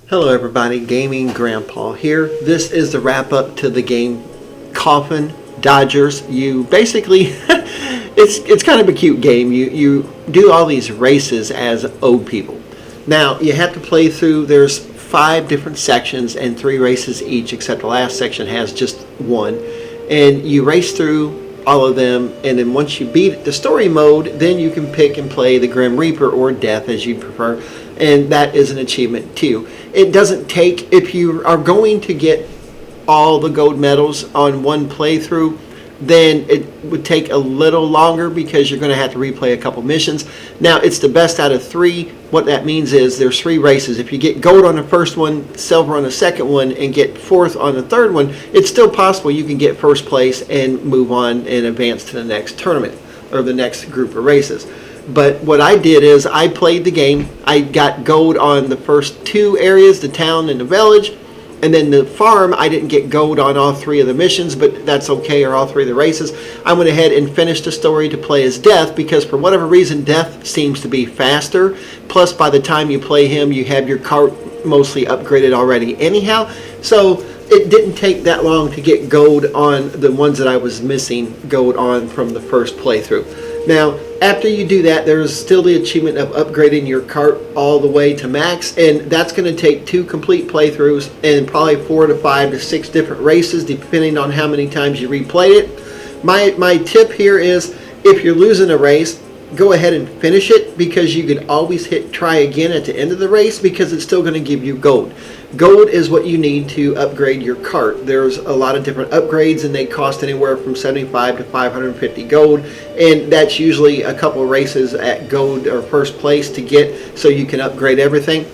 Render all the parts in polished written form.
Hello everybody, Gaming Grandpa here. This is the wrap up to the game Coffin Dodgers. You basically, it's kind of a cute game. You do all these races as old people. Now you have to play through, there's 5 different sections and 3 races each, except the last section has just 1. And you race through all of them, and then once you beat the story mode, then you can pick and play the Grim Reaper or Death as you prefer, and that is an achievement too. It doesn't take, if you are going to get all the gold medals on one playthrough, then it would take a little longer because you're going to have to replay a couple missions. Now it's the best out of 3. What that means is there's 3 races. If you get gold on the first one, silver on the second one, and get 4th on the third one, it's still possible you can get 1st place and move on and advance to the next tournament or the next group of races. But what I did is I played the game. I got gold on the first 2 areas, the town and the village. And then the farm, I didn't get gold on all 3 of the missions, but that's okay, or all 3 of the races. I went ahead and finished the story to play as Death because for whatever reason, Death seems to be faster. Plus, by the time you play him, you have your cart mostly upgraded already anyhow. So it didn't take that long to get gold on the ones that I was missing gold on from the first playthrough. Now, after you do that, there's still the achievement of upgrading your cart all the way to max, and that's going to take 2 complete playthroughs and probably 4 to 5 to 6 different races, depending on how many times you replayed it. My tip here is, if you're losing a race, go ahead and finish it, because you can always hit try again at the end of the race because it's still going to give you gold. Gold is what you need to upgrade your cart. There's a lot of different upgrades and they cost anywhere from 75 to 550 gold, and that's usually a couple of races at gold or 1st place to get so you can upgrade everything.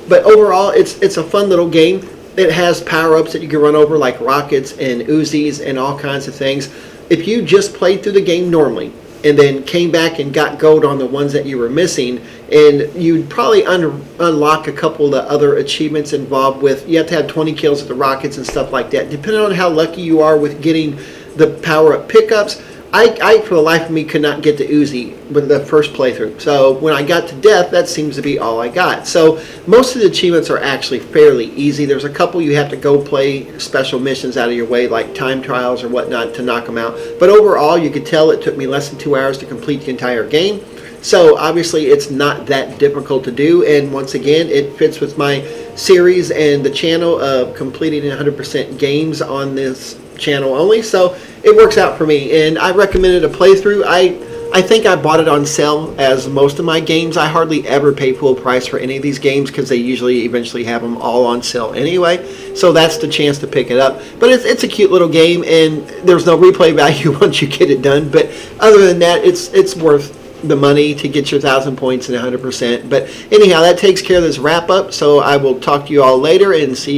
But overall it's a fun little game. It has power-ups that you can run over like rockets and Uzis and all kinds of things. If you just played through the game normally and then came back and got gold on the ones that you were missing, and you'd probably unlock a couple of the other achievements involved with, you have to have 20 kills with the rockets and stuff like that. Depending on how lucky you are with getting the power-up pickups, I for the life of me could not get the Uzi with the first playthrough. So when I got to Death, that seems to be all I got. So most of the achievements are actually fairly easy. There's a couple you have to go play special missions out of your way, like time trials or whatnot, to knock them out. But overall, you could tell it took me less than 2 hours to complete the entire game. So obviously it's not that difficult to do, and once again it fits with my series and the channel of completing 100% games on this channel only, so it works out for me, and I recommended a playthrough. I think I bought it on sale, as most of my games. I hardly ever pay full price for any of these games because they usually eventually have them all on sale anyway, so that's the chance to pick it up. But it's a cute little game, and there's no replay value once you get it done, but other than that, it's worth the money to get your 1,000 points and 100%. But anyhow, that takes care of this wrap up, so I will talk to you all later and see you